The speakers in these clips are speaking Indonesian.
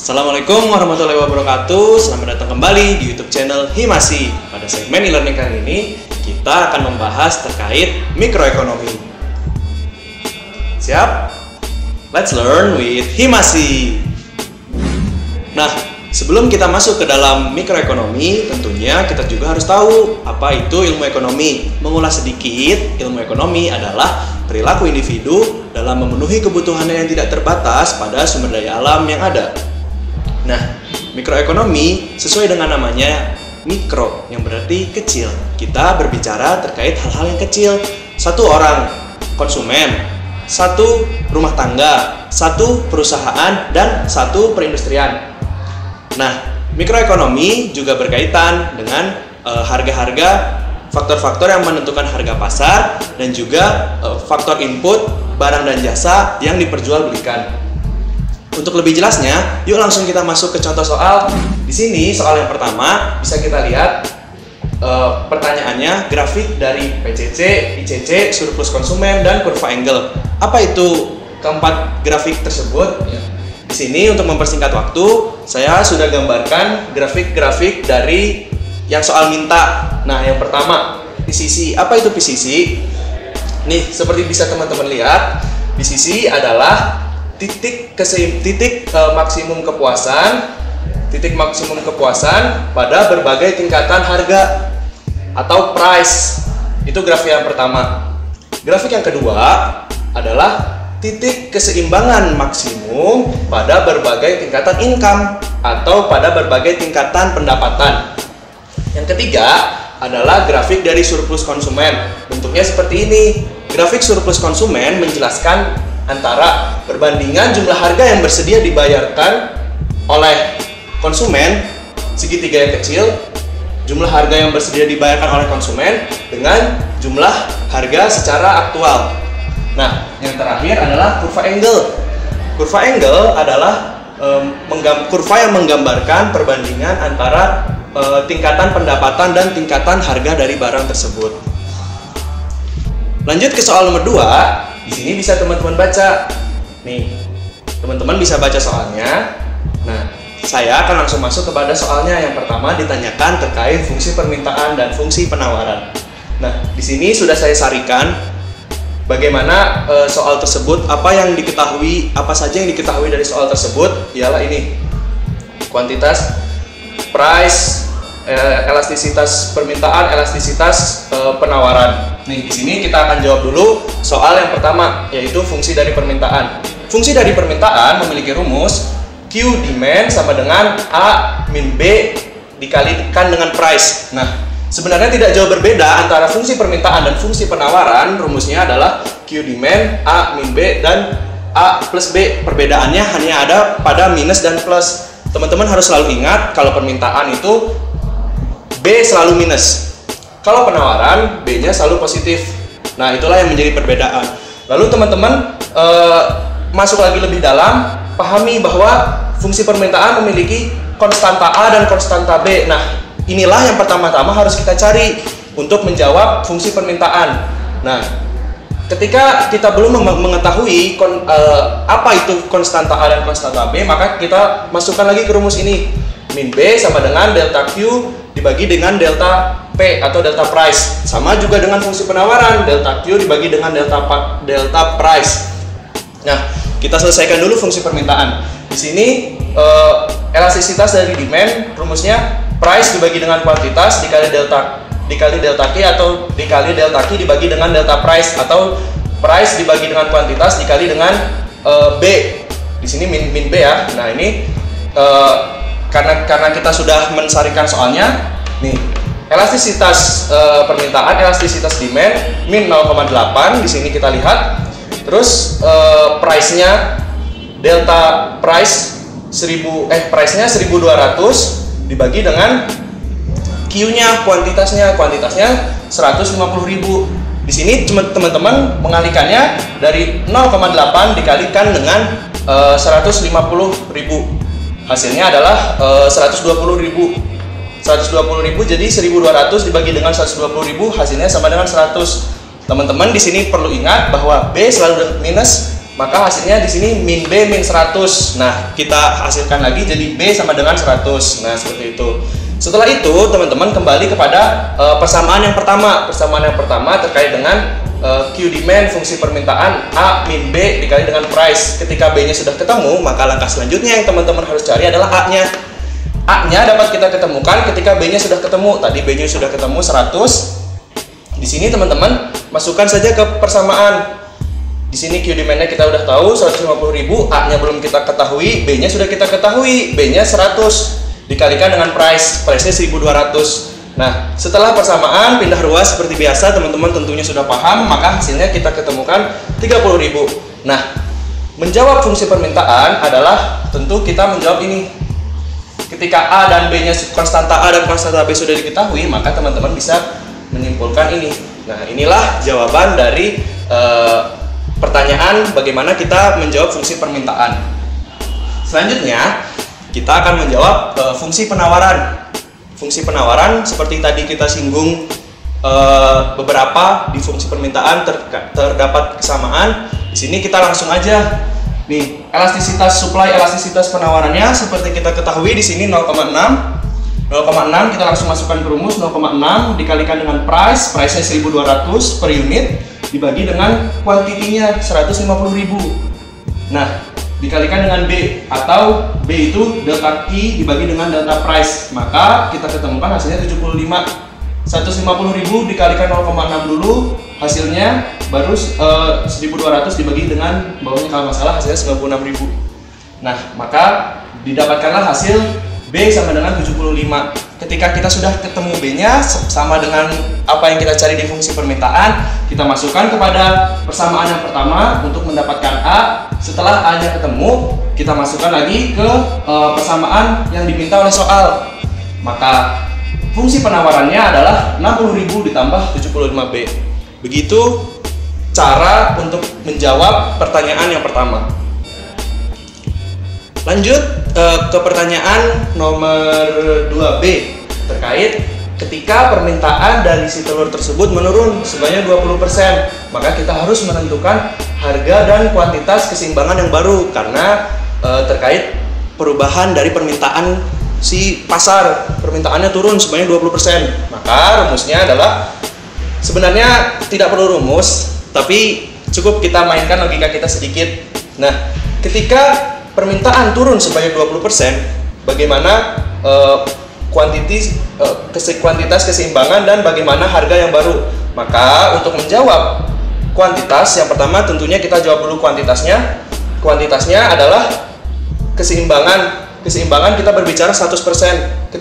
Assalamualaikum warahmatullahi wabarakatuh. Selamat datang kembali di YouTube channel Himasi. Pada segmen e-learning kali ini, kita akan membahas terkait mikroekonomi. Siap? Let's learn with Himasi. Nah, sebelum kita masuk ke dalam mikroekonomi, tentunya kita juga harus tahu apa itu ilmu ekonomi. Mengulas sedikit, ilmu ekonomi adalah perilaku individu dalam memenuhi kebutuhannya yang tidak terbatas pada sumber daya alam yang ada. Nah, mikroekonomi sesuai dengan namanya mikro, yang berarti kecil. Kita berbicara terkait hal-hal yang kecil. Satu orang konsumen, satu rumah tangga, satu perusahaan, dan satu perindustrian. Nah, mikroekonomi juga berkaitan dengan harga-harga, faktor-faktor yang menentukan harga pasar, dan juga faktor input, barang dan jasa yang diperjualbelikan. Untuk lebih jelasnya, yuk langsung kita masuk ke contoh soal. Di sini soal yang pertama bisa kita lihat pertanyaannya grafik dari PCC, ICC, surplus konsumen, dan kurva angle. Apa itu keempat grafik tersebut? Di sini untuk mempersingkat waktu, saya sudah gambarkan grafik-grafik dari yang soal minta. Nah, yang pertama PCC. Apa itu PCC? Nih, seperti bisa teman-teman lihat, PCC adalah titik maksimum kepuasan pada berbagai tingkatan harga atau price. Itu grafik yang pertama. Grafik yang kedua adalah titik keseimbangan maksimum pada berbagai tingkatan income atau pada berbagai tingkatan pendapatan. Yang ketiga adalah grafik dari surplus konsumen. Bentuknya seperti ini. Grafik surplus konsumen menjelaskan antara perbandingan jumlah harga yang bersedia dibayarkan oleh konsumen, segitiga yang kecil, jumlah harga yang bersedia dibayarkan oleh konsumen dengan jumlah harga secara aktual. Nah, yang terakhir adalah kurva angle. Kurva angle adalah kurva yang menggambarkan perbandingan antara tingkatan pendapatan dan tingkatan harga dari barang tersebut. Lanjut ke soal nomor 2. Di sini bisa teman-teman baca. Nih, teman-teman bisa baca soalnya. Nah, saya akan langsung masuk kepada soalnya. Yang pertama ditanyakan terkait fungsi permintaan dan fungsi penawaran. Nah, di sini sudah saya sarikan bagaimana soal tersebut, apa saja yang diketahui dari soal tersebut. Ialah ini. Kuantitas, price, elastisitas permintaan, elastisitas penawaran. Nih, di sini kita akan jawab dulu soal yang pertama, yaitu fungsi dari permintaan. Fungsi dari permintaan memiliki rumus Q demand sama dengan A min B dikalikan dengan price. Nah, sebenarnya tidak jauh berbeda antara fungsi permintaan dan fungsi penawaran. Rumusnya adalah Q demand A min B dan A plus B. Perbedaannya hanya ada pada minus dan plus. Teman-teman harus selalu ingat kalau permintaan itu B selalu minus. Kalau penawaran, B-nya selalu positif. Nah, itulah yang menjadi perbedaan. Lalu teman-teman masuk lagi lebih dalam, pahami bahwa fungsi permintaan memiliki konstanta A dan konstanta B. Nah, inilah yang pertama-tama harus kita cari untuk menjawab fungsi permintaan. Nah, ketika kita belum mengetahui apa itu konstanta A dan konstanta B, maka kita masukkan lagi ke rumus ini. Min B sama dengan delta Q dibagi dengan delta P atau delta price. Sama juga dengan fungsi penawaran, delta Q dibagi dengan delta price. Nah, kita selesaikan dulu fungsi permintaan. Di sini elastisitas dari demand, rumusnya price dibagi dengan kuantitas dikali delta Q atau dikali delta Q dibagi dengan delta price, atau price dibagi dengan kuantitas dikali dengan B. Di sini min B ya. Nah, ini karena kita sudah mensarikan soalnya, nih elastisitas permintaan, elastisitas demand min 0,8 di sini kita lihat. Terus price-nya delta price price-nya 1.200 dibagi dengan Q-nya, kuantitasnya 150.000. Di sini teman-teman mengalihkannya dari 0,8 dikalikan dengan 150.000. Hasilnya adalah 120.000. 120.000 jadi 1.200 dibagi dengan 120.000 hasilnya sama dengan 100. Teman-teman di sini perlu ingat bahwa B selalu minus, maka hasilnya di sini min B min 100. Nah, kita hasilkan lagi jadi B sama dengan 100. Nah, seperti itu. Setelah itu, teman-teman kembali kepada persamaan yang pertama. Persamaan yang pertama terkait dengan Q demand fungsi permintaan A min B dikali dengan price. Ketika B-nya sudah ketemu, maka langkah selanjutnya yang teman-teman harus cari adalah A-nya. A-nya dapat kita ketemukan ketika B-nya sudah ketemu. Tadi B-nya sudah ketemu 100. Di sini teman-teman masukkan saja ke persamaan. Di sini Q demand-nya kita udah tahu 150.000, A-nya belum kita ketahui, B-nya sudah kita ketahui, B-nya 100 dikalikan dengan price-nya 1.200. Nah, setelah persamaan pindah ruas seperti biasa, teman-teman tentunya sudah paham, maka hasilnya kita ketemukan 30.000. Nah, menjawab fungsi permintaan adalah tentu kita menjawab ini. Ketika A dan B-nya konstanta A dan konstanta B sudah diketahui, maka teman-teman bisa menyimpulkan ini. Nah, inilah jawaban dari pertanyaan bagaimana kita menjawab fungsi permintaan. Selanjutnya, kita akan menjawab fungsi penawaran. Fungsi penawaran seperti tadi kita singgung beberapa di fungsi permintaan terdapat kesamaan. Di sini kita langsung aja. Nih, elastisitas supply, elastisitas penawarannya seperti kita ketahui di sini 0,6 kita langsung masukkan ke rumus. 0,6 dikalikan dengan price-nya 1.200 per unit dibagi dengan kuantitinya 150.000. Nah, dikalikan dengan B, atau B itu delta Q dibagi dengan delta price, maka kita ketemukan hasilnya 75. 150.000 dikalikan 0,6 dulu, hasilnya baru 1.200 dibagi dengan bawahnya kalau nggak salah hasilnya 96.000. Nah, maka didapatkanlah hasil B sama dengan 75. Ketika kita sudah ketemu B-nya sama dengan apa yang kita cari di fungsi permintaan, kita masukkan kepada persamaan yang pertama untuk mendapatkan A. Setelah A-nya ketemu, kita masukkan lagi ke persamaan yang diminta oleh soal. Maka fungsi penawarannya adalah 60.000 ditambah 75B. Begitu cara untuk menjawab pertanyaan yang pertama. Lanjut ke pertanyaan nomor 2B terkait ketika permintaan dari si telur tersebut menurun sebanyak 20%, maka kita harus menentukan harga dan kuantitas keseimbangan yang baru karena terkait perubahan dari permintaan si pasar. Permintaannya turun sebanyak 20%. Maka rumusnya adalah sebenarnya tidak perlu rumus, tapi cukup kita mainkan logika kita sedikit. Nah, ketika permintaan turun sebanyak 20%, bagaimana kuantitas keseimbangan dan bagaimana harga yang baru? Maka untuk menjawab kuantitas, yang pertama tentunya kita jawab dulu kuantitasnya. Kuantitasnya adalah keseimbangan. Keseimbangan kita berbicara 100%.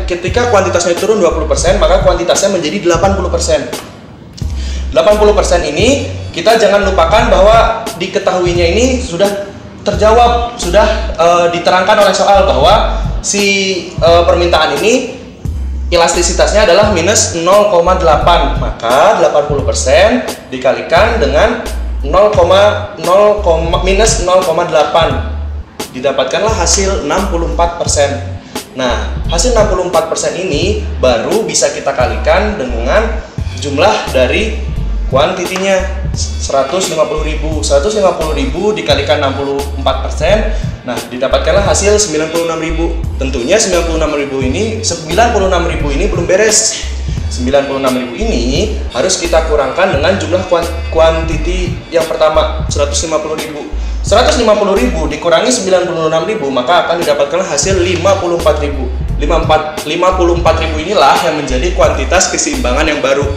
Ketika kuantitasnya turun 20%, maka kuantitasnya menjadi 80%. 80% ini kita jangan lupakan bahwa diketahuinya ini sudah terjawab, sudah diterangkan oleh soal bahwa si permintaan ini elastisitasnya adalah minus 0,8, maka 80% dikalikan dengan minus 0,8 didapatkanlah hasil 64%. Nah, hasil 64% ini baru bisa kita kalikan dengan jumlah dari kuantitinya 150.000 dikalikan 64%. Nah, didapatkanlah hasil 96.000. Tentunya 96.000 ini belum beres. 96.000 ini harus kita kurangkan dengan jumlah kuantiti yang pertama 150.000. 150.000 dikurangi 96.000, maka akan didapatkan hasil 54.000. 54.000 inilah yang menjadi kuantitas keseimbangan yang baru.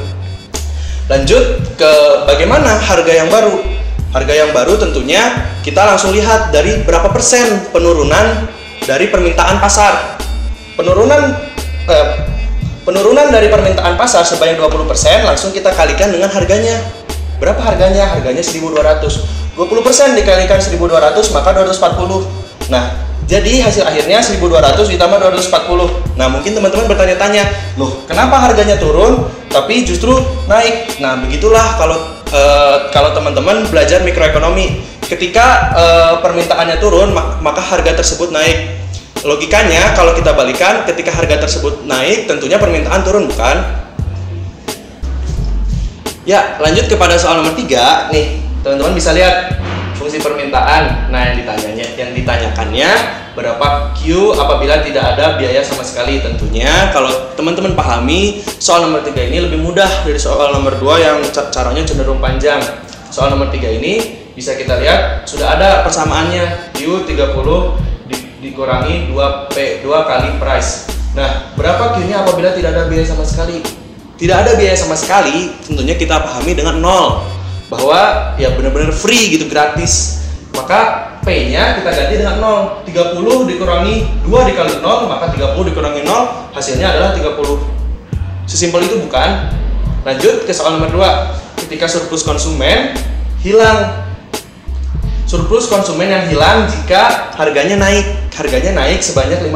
Lanjut ke bagaimana harga yang baru. Harga yang baru tentunya kita langsung lihat dari berapa persen penurunan dari permintaan pasar. Penurunan dari permintaan pasar sebanyak 20%, langsung kita kalikan dengan harganya. Berapa harganya? Harganya 1.200. 20% dikalikan 1.200 maka 240. Nah, jadi hasil akhirnya 1.200 ditambah 240. Nah, mungkin teman-teman bertanya-tanya, loh, kenapa harganya turun tapi justru naik? Nah, begitulah kalau teman-teman belajar mikroekonomi. Ketika permintaannya turun, maka harga tersebut naik. Logikanya kalau kita balikan, ketika harga tersebut naik, tentunya permintaan turun, bukan? Ya, lanjut kepada soal nomor 3. Nih, teman-teman bisa lihat fungsi permintaan. Nah, yang ditanyakannya berapa Q apabila tidak ada biaya sama sekali. Tentunya kalau teman-teman pahami, soal nomor 3 ini lebih mudah dari soal nomor 2 yang caranya cenderung panjang. Soal nomor 3 ini bisa kita lihat sudah ada persamaannya, Q 30 dikurangi 2 kali price. Nah, berapa Q-nya apabila tidak ada biaya sama sekali? Tidak ada biaya sama sekali, tentunya kita pahami dengan 0, bahwa ya benar-benar free gitu, gratis. Maka P-nya kita ganti dengan 0. 30 dikurangi 2 dikali 0, maka 30 dikurangi 0 hasilnya adalah 30. Sesimpel itu bukan? Lanjut ke soal nomor 2. Ketika surplus konsumen hilang. Surplus konsumen yang hilang jika harganya naik sebanyak $5.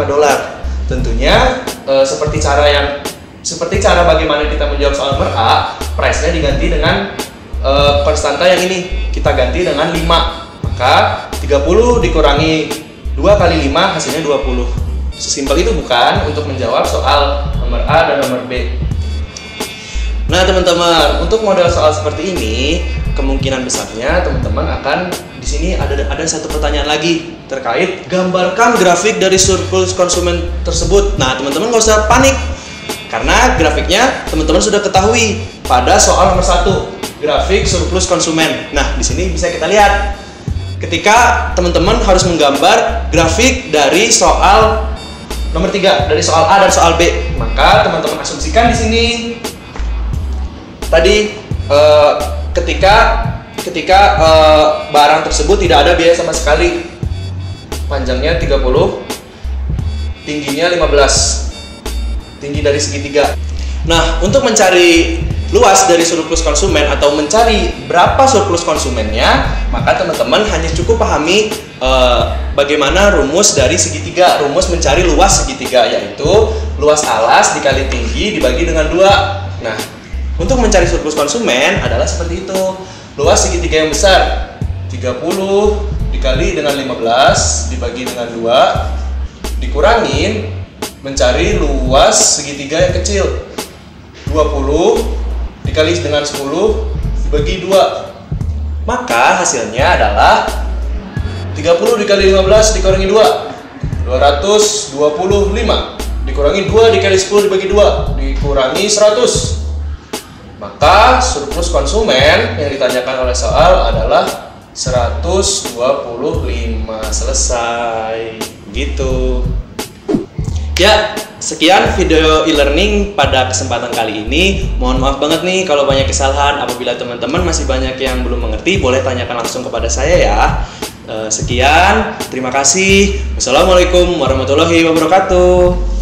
Tentunya seperti cara bagaimana kita menjawab soal nomor A, price-nya diganti dengan konstanta yang ini, kita ganti dengan 5. Maka 30 dikurangi 2 kali 5 hasilnya 20. Sesimpel itu bukan untuk menjawab soal nomor A dan nomor B. Nah teman-teman, untuk model soal seperti ini kemungkinan besarnya teman-teman akan di sini ada satu pertanyaan lagi terkait gambarkan grafik dari surplus konsumen tersebut. Nah teman-teman nggak usah panik karena grafiknya teman-teman sudah ketahui pada soal nomor 1, grafik surplus konsumen. Nah di sini bisa kita lihat ketika teman-teman harus menggambar grafik dari soal nomor 3, dari soal A dan soal B, maka teman-teman asumsikan di sini tadi ketika barang tersebut tidak ada biaya sama sekali, panjangnya 30, tingginya 15, tinggi dari segitiga. Nah, untuk mencari luas dari surplus konsumen atau mencari berapa surplus konsumennya, maka teman-teman hanya cukup pahami bagaimana rumus dari segitiga, rumus mencari luas segitiga, yaitu luas alas dikali tinggi dibagi dengan 2. Nah, untuk mencari surplus konsumen adalah seperti itu. Luas segitiga yang besar 30 dikali dengan 15 dibagi dengan 2 dikurangin mencari luas segitiga yang kecil 20 dikali dengan 10 dibagi 2, maka hasilnya adalah 30 dikali 15 dikurangi 2 225 dikurangi 2 dikali 10 dibagi 2 dikurangi 100. Maka surplus konsumen yang ditanyakan oleh soal adalah 125. Selesai gitu. Ya, sekian video e-learning pada kesempatan kali ini. Mohon maaf banget nih kalau banyak kesalahan. Apabila teman-teman masih banyak yang belum mengerti, boleh tanyakan langsung kepada saya ya. Sekian, terima kasih. Wassalamualaikum warahmatullahi wabarakatuh.